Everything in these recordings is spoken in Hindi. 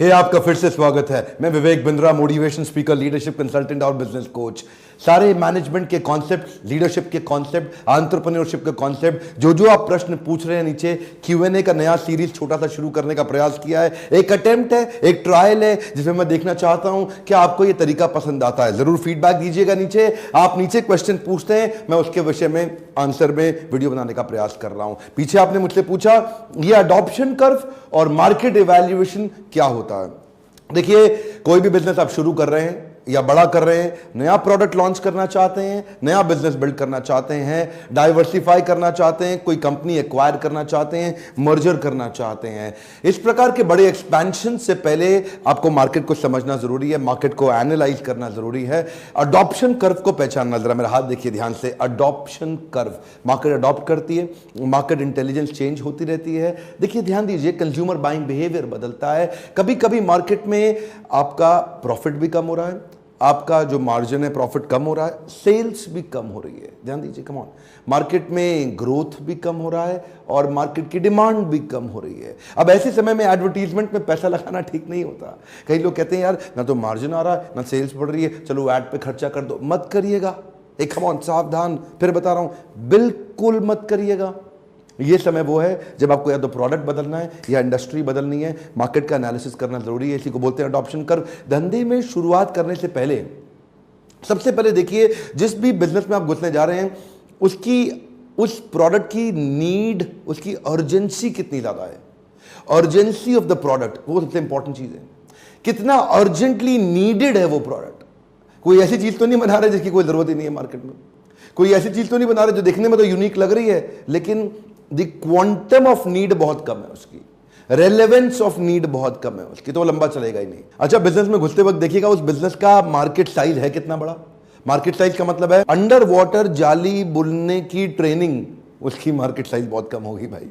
आपका फिर से स्वागत है। मैं Vivek Bindra, motivation speaker, leadership consultant और बिजनेस कोच। सारे मैनेजमेंट के कॉन्सेप्ट, लीडरशिप के कॉन्सेप्ट, एंटरप्रेन्योरशिप के कॉन्सेप्ट, जो आप प्रश्न पूछ रहे हैं नीचे, Q&A का नया सीरीज छोटा सा शुरू करने का प्रयास किया है। एक अटेम्प्ट है, एक ट्रायल है, जिसमें मैं देखना चाहता हूं कि आपको यह तरीका पसंद आता है। जरूर फीडबैक दीजिएगा नीचे। आप नीचे क्वेश्चन पूछते हैं, मैं उसके विषय में आंसर में वीडियो बनाने का प्रयास कर रहा हूं। पीछे आपने मुझसे पूछा यह अडॉप्शन कर्व और मार्केट इवैल्यूएशन क्या होता है। देखिए, कोई भी बिजनेस आप शुरू कर रहे हैं या बड़ा कर रहे हैं, नया प्रोडक्ट लॉन्च करना चाहते हैं, नया बिजनेस बिल्ड करना चाहते हैं, डाइवर्सिफाई करना चाहते हैं, कोई कंपनी एक्वायर करना चाहते हैं, मर्जर करना चाहते हैं, इस प्रकार के बड़े एक्सपेंशन से पहले आपको मार्केट को समझना जरूरी है, मार्केट को एनालाइज करना जरूरी है, अडॉप्शन कर्व को पहचानना। जरा मेरा हाथ देखिए ध्यान से। अडॉप्शन कर्व, मार्केट अडॉप्ट करती है, मार्केट इंटेलिजेंस चेंज होती रहती है। देखिए, ध्यान दीजिए, कंज्यूमर बाइंग बिहेवियर बदलता है। कभी कभी मार्केट में आपका प्रॉफिट भी कम हो रहा है, आपका जो मार्जिन है प्रॉफिट कम हो रहा है, सेल्स भी कम हो रही है। ध्यान दीजिए, कम ऑन, मार्केट में ग्रोथ भी कम हो रहा है और मार्केट की डिमांड भी कम हो रही है। अब ऐसे समय में एडवर्टीजमेंट में पैसा लगाना ठीक नहीं होता। कई लोग कहते हैं यार, ना तो मार्जिन आ रहा है, ना सेल्स बढ़ रही है, चलो ऐड पे खर्चा कर दो। मत करिएगा। एक कम ऑन, सावधान, फिर बता रहा हूं, बिल्कुल मत करिएगा। ये समय वो है जब आपको या तो प्रोडक्ट बदलना है या इंडस्ट्री बदलनी है। मार्केट का एनालिसिस करना जरूरी है। इसी को बोलते हैं अडॉप्शन कर्व। धंधे में शुरुआत करने से पहले सबसे पहले देखिए, जिस भी बिजनेस में आप घुसने जा रहे हैं उस प्रोडक्ट की नीड, उसकी अर्जेंसी कितनी ज्यादा है। अर्जेंसी ऑफ द प्रोडक्ट, वो सबसे इंपॉर्टेंट चीज है। कितना अर्जेंटली नीडेड है वो प्रोडक्ट। कोई ऐसी चीज तो नहीं बना रहे जिसकी कोई जरूरत ही नहीं है मार्केट में। कोई ऐसी चीज तो नहीं बना रहे जो देखने में तो यूनिक लग रही है, लेकिन द क्वांटम ऑफ नीड बहुत कम है उसकी, रेलेवेंस ऑफ नीड बहुत कम है उसकी, तो वो लंबा चलेगा ही नहीं। अच्छा, बिजनेस में घुसते वक्त देखिएगा उस बिजनेस का मार्केट साइज है कितना बड़ा। मार्केट साइज का मतलब है अंडर वाटर जाली बुनने की ट्रेनिंग, उसकी मार्केट साइज बहुत कम होगी भाई।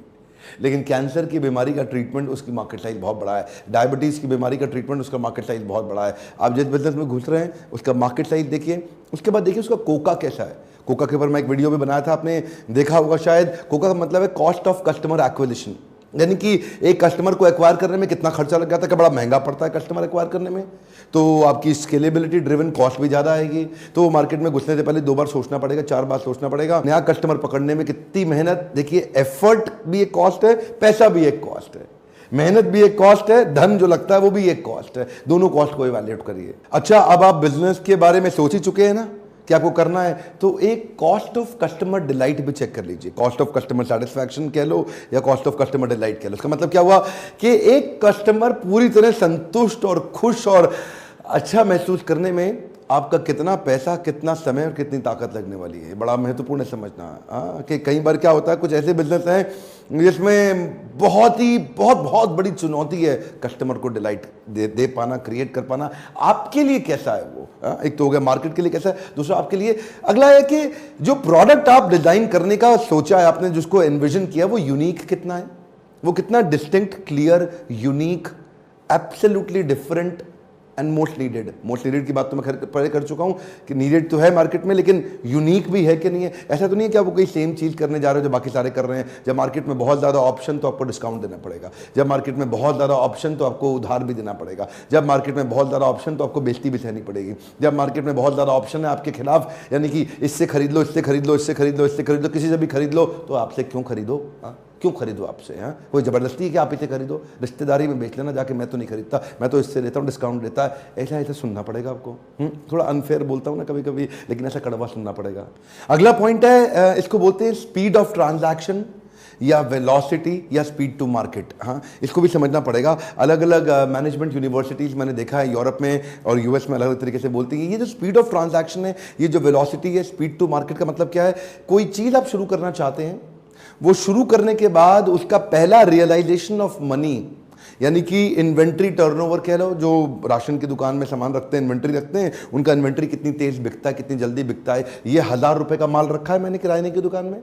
लेकिन कैंसर की बीमारी का ट्रीटमेंट, उसकी मार्केट साइज बहुत बड़ा है। डायबिटीज की बीमारी का ट्रीटमेंट, उसका मार्केट साइज बहुत बड़ा है। आप जिस बिजनेस में घुस रहे हैं उसका मार्केट साइज देखिए। उसके बाद देखिए उसका कोका कैसा है। कोका के ऊपर मैं एक वीडियो भी बनाया था, आपने देखा होगा शायद। कोका का मतलब है कॉस्ट ऑफ कस्टमर एक्विजिशन, यानी कि एक कस्टमर को एक्वायर करने में कितना खर्चा लग जाता है, क्या बड़ा महंगा पड़ता है कस्टमर एक्वायर करने में। तो आपकी स्केलेबिलिटी ड्रिवन कॉस्ट भी ज़्यादा आएगी। तो मार्केट में घुसने से पहले 2 बार सोचना पड़ेगा, 4 बार सोचना पड़ेगा। नया कस्टमर पकड़ने में कितनी मेहनत, देखिए एफर्ट भी एक कॉस्ट है, पैसा भी एक कॉस्ट है, मेहनत भी एक कॉस्ट है, धन जो लगता है वो भी एक कॉस्ट है। दोनों कॉस्ट को इवैल्यूएट करिए। अच्छा, अब आप बिजनेस के बारे में सोच ही चुके हैं ना कि आपको करना है, तो एक कॉस्ट ऑफ कस्टमर डिलाइट भी चेक कर लीजिए। कॉस्ट ऑफ कस्टमर सेटिस्फैक्शन कह लो या कॉस्ट ऑफ कस्टमर डिलाइट कह लो। इसका मतलब क्या हुआ कि एक कस्टमर पूरी तरह संतुष्ट और खुश और अच्छा महसूस करने में आपका कितना पैसा, कितना समय और कितनी ताकत लगने वाली है। बड़ा महत्वपूर्ण है समझना। कि कई बार क्या होता है, कुछ ऐसे बिजनेस हैं जिसमें बहुत बड़ी चुनौती है कस्टमर को डिलाइट दे पाना, क्रिएट कर पाना। आपके लिए कैसा है वो, एक तो हो गया मार्केट के लिए कैसा है, दूसरा आपके लिए। अगला है कि जो प्रोडक्ट आप डिजाइन करने का सोचा है आपने, जिसको एनविजन किया, वो यूनिक कितना है, वो कितना distinct, clear, unique, absolutely different and most needed. Most needed की बात तो मैं पहले कर चुका हूं कि नीडेड तो है मार्केट में, लेकिन यूनिक भी है कि नहीं है। ऐसा तो नहीं है कि आप कोई सेम चीज करने जा रहे हो जो बाकी सारे कर रहे हैं। जब मार्केट में बहुत ज्यादा ऑप्शन तो आपको डिस्काउंट देना पड़ेगा। जब मार्केट में बहुत ज्यादा ऑप्शन तो आपको उधार भी देना पड़ेगा। जब मार्केट में बहुत ज्यादा ऑप्शन तो आपको बेइज्जती भी सहनी पड़ेगी। जब मार्केट में बहुत ज्यादा ऑप्शन है आपके खिलाफ, यानी कि इससे खरीद लो, इससे खरीद लो, इससे खरीद लो, इससे खरीद लो, किसी से भी खरीद लो, तो आपसे क्यों खरीदो? क्यों खरीदो आपसे? कोई जबरदस्ती है कि आप इसे खरीदो? रिश्तेदारी में बेच लेना जाके, मैं तो नहीं खरीदता, मैं तो इससे लेता हूँ, डिस्काउंट देता है। ऐसा सुनना पड़ेगा आपको। थोड़ा अनफेयर बोलता हूँ ना कभी कभी, लेकिन ऐसा कड़वा सुनना पड़ेगा। अगला पॉइंट है, इसको बोलते हैं स्पीड ऑफ ट्रांजैक्शन या वेलोसिटी या स्पीड टू मार्केट। इसको भी समझना पड़ेगा। अलग अलग मैनेजमेंट यूनिवर्सिटीज मैंने देखा है यूरोप में और यूएस में अलग अलग तरीके से बोलती है। ये जो स्पीड ऑफ ट्रांजैक्शन है, ये जो वेलोसिटी है, स्पीड टू मार्केट का मतलब क्या है? कोई चीज आप शुरू करना चाहते हैं, वो शुरू करने के बाद उसका पहला रियलाइजेशन ऑफ मनी, यानी कि इन्वेंट्री टर्नओवर कह लो। जो राशन की दुकान में सामान रखते हैं, इन्वेंट्री रखते हैं, उनका इन्वेंट्री कितनी तेज बिकता है, कितनी जल्दी बिकता है। ये 1000 रुपए का माल रखा है मैंने किराने की दुकान में,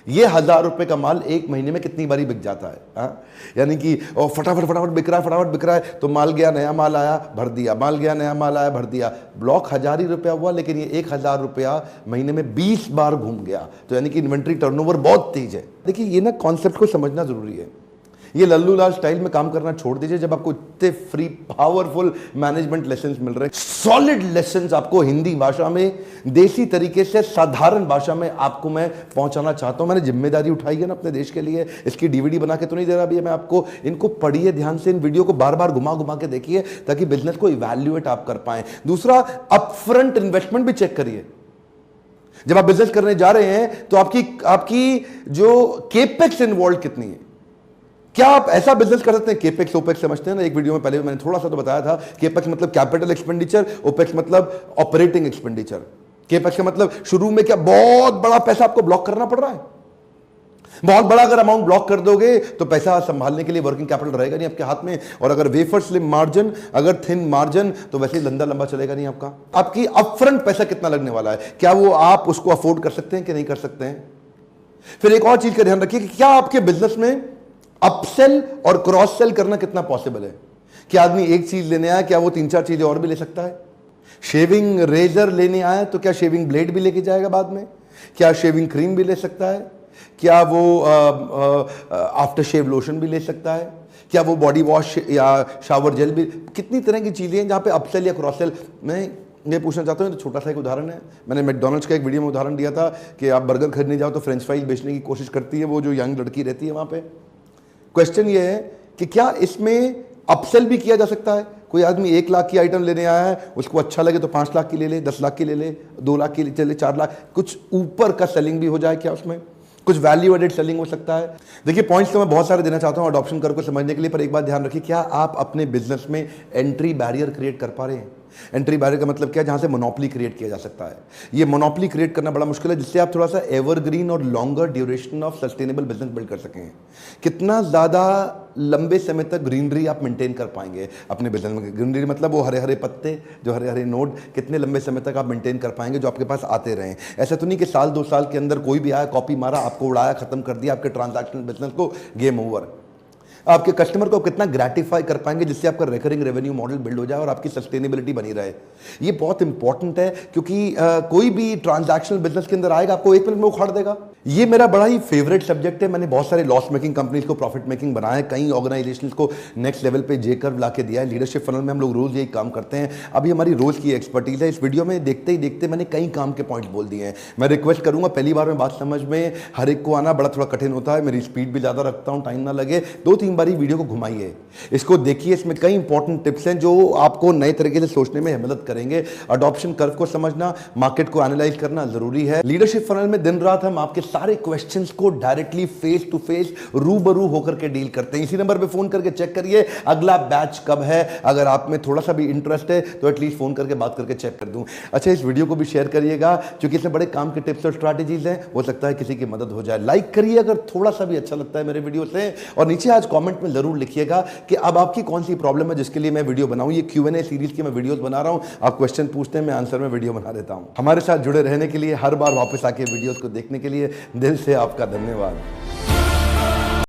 ये 1000 रुपए का माल 1 महीने में कितनी बारी बिक जाता है। यानी कि फटाफट बिक रहा है, तो माल गया, नया माल आया, भर दिया, माल गया, नया माल आया, भर दिया। ब्लॉक 1000 ही रुपया हुआ, लेकिन ये 1000 रुपया महीने में 20 बार घूम गया। तो यानी कि इन्वेंट्री टर्नओवर बहुत तेज है। देखिए, ये ना कॉन्सेप्ट को समझना जरूरी है ये लल्लू लाल स्टाइल में काम करना छोड़ दीजिए जब आपको इतने फ्री पावरफुल मैनेजमेंट लेसन्स मिल रहे हैं, सॉलिड लेसन्स आपको हिंदी भाषा में देसी तरीके से साधारण भाषा में आपको मैं पहुंचाना चाहता हूं। मैंने जिम्मेदारी उठाई है ना अपने देश के लिए, इसकी डीवीडी बना के तो नहीं दे रहा भैया मैं आपको, इनको पढ़िए ध्यान से, इन वीडियो को बार बार घुमा घुमा के देखिए ताकि बिजनेस को इवैल्यूएट आप कर पाए। दूसरा, अपफ्रंट इन्वेस्टमेंट भी चेक करिए। जब आप बिजनेस करने जा रहे हैं तो आपकी जो केपेक्स इन्वॉल्व कितनी है। क्या आप ऐसा बिजनेस कर सकते हैं, केपेक्स ओपेक्स समझते हैं ना, एक वीडियो में पहले मैंने थोड़ा सा तो बताया था। केपेक्स मतलब कैपिटल एक्सपेंडिचर, ओपेक्स मतलब ऑपरेटिंग एक्सपेंडिचर। केपेक्स का मतलब शुरू में क्या बहुत बड़ा पैसा आपको ब्लॉक करना पड़ रहा है, बहुत बड़ा अगर अमाउंट ब्लॉक कर दोगे तो पैसा संभालने के लिए वर्किंग कैपिटल रहेगा नहीं आपके हाथ में, और अगर वेफर स्लिम मार्जिन, अगर थिन मार्जिन, तो वैसे ही लंबा लंबा चलेगा नहीं आपका। आपकी अपफ्रंट पैसा कितना लगने वाला है, क्या वो आप उसको अफोर्ड कर सकते हैं कि नहीं कर सकते हैं। फिर एक और चीज का ध्यान रखिए कि क्या आपके बिजनेस में अपसेल और क्रॉस सेल करना कितना पॉसिबल है। क्या आदमी एक चीज लेने आया, क्या वो 3-4 चीजें और भी ले सकता है। शेविंग रेजर लेने आया तो क्या शेविंग ब्लेड भी लेके जाएगा बाद में, क्या शेविंग क्रीम भी ले सकता है, क्या वो आफ्टर शेव लोशन भी ले सकता है, क्या वो बॉडी वॉश या शावर जेल भी, कितनी तरह की चीजें हैं जहां पे अपसेल या क्रॉस सेल। मैं ये पूछना चाहता हूँ, तो छोटा सा एक उदाहरण है, मैंने मैकडॉनल्ड्स का एक वीडियो में उदाहरण दिया था कि आप बर्गर खरीदने जाओ तो फ्रेंच फ्राइज बेचने की कोशिश करती है वो जो यंग लड़की रहती है वहां पे। क्वेश्चन ये है कि क्या इसमें अपसेल भी किया जा सकता है। कोई आदमी 1 लाख की आइटम लेने आया है, उसको अच्छा लगे तो 5 लाख की ले ले, 10 लाख की ले ले, 2 लाख की ले ले, 4 लाख, कुछ ऊपर का सेलिंग भी हो जाए क्या उसमें, कुछ वैल्यू एडेड सेलिंग हो सकता है। देखिए पॉइंट्स तो मैं बहुत सारे देना चाहता हूं अडॉप्शन कर्व को समझने के लिए, पर एक बात ध्यान रखिए, क्या आप अपने बिजनेस में एंट्री बैरियर क्रिएट कर पा रहे हैं। एंट्री बैरियर का मतलब क्या है, जहां से मोनोपोली क्रिएट किया जा सकता है। ये मोनोपोली क्रिएट करना बड़ा मुश्किल है, जिससे आप थोड़ा सा एवरग्रीन और longer duration of sustainable business build कर सकें। कितना ज्यादा लंबे समय तक ग्रीनरी आप मेंटेन कर पाएंगे अपने बिजनेस में। ग्रीनरी मतलब वो हरे हरे पत्ते, जो हरे हरे नोट, कितने लंबे समय तक आप मेंटेन कर पाएंगे जो आपके पास आते रहें। ऐसा तो नहीं कि साल 2 साल के अंदर कोई भी आया, कॉपी मारा, आपको उड़ाया, खत्म कर दिया आपके ट्रांजैक्शनल बिजनेस को, गेम ओवर। आपके कस्टमर को कितना ग्रेटिफाई कर पाएंगे जिससे आपका रिकरिंग रेवेन्यू मॉडल बिल्ड हो जाए और आपकी सस्टेनेबिलिटी बनी रहे। ये बहुत इंपॉर्टेंट है क्योंकि कोई भी ट्रांजैक्शनल बिजनेस के अंदर आएगा आपको 1 मिनट में उखाड़ देगा। ये मेरा बड़ा ही फेवरेट सब्जेक्ट है। मैंने बहुत सारे लॉस मेकिंग कंपनीज को प्रॉफिट मेकिंग बनाया है, कई ऑर्गेनाइजेशंस को नेक्स्ट लेवल पे जे कर्व ला के दिया है। लीडरशिप फनल में हम लोग रोज यही काम करते हैं, अभी हमारी रोज की एक्सपर्टीज है। इस वीडियो में देखते ही देखते मैंने कई काम के पॉइंट बोल दिए हैं। मैं रिक्वेस्ट करूंगा, पहली बार में बात समझ में हर एक को आना बड़ा थोड़ा कठिन होता है, मेरी स्पीड भी ज्यादा रखता हूं, टाइम ना लगे, 2-3 बारी वीडियो को घुमाइए, इसको देखिए, इसमें कई इंपॉर्टेंट टिप्स हैं जो आपको नए तरीके से सोचने में मदद करेंगे। अडॉप्शन कर्व को समझना, मार्केट को एनालाइज करना जरूरी है। लीडरशिप फनल में दिन रात हम आपके सारे क्वेश्चंस को डायरेक्टली फेस टू फेस रूबरू होकर के डील करते हैं। इसी नंबर पे फोन करके चेक करिए अगला बैच कब है। अगर आप में थोड़ा सा भी इंटरेस्ट है तो एटलीस्ट फोन करके बात करके चेक कर दूं। अच्छा, इस वीडियो को भी शेयर करिएगा क्योंकि इसमें बड़े काम के टिप्स और स्ट्रैटेजीज हैं, हो सकता है किसी की मदद हो जाए। लाइक करिए अगर थोड़ा सा भी अच्छा लगता है मेरे वीडियो से, और नीचे आज कमेंट में जरूर लिखिएगा कि अब आपकी कौन सी प्रॉब्लम है जिसके लिए मैं वीडियो बनाऊं। ये Q&A सीरीज की मैं वीडियोस बना रहा हूं, आप क्वेश्चन पूछते हैं, मैं आंसर में वीडियो बना देता हूं। हमारे साथ जुड़े रहने के लिए, हर बार वापस आके वीडियोस को देखने के लिए दिल से आपका धन्यवाद।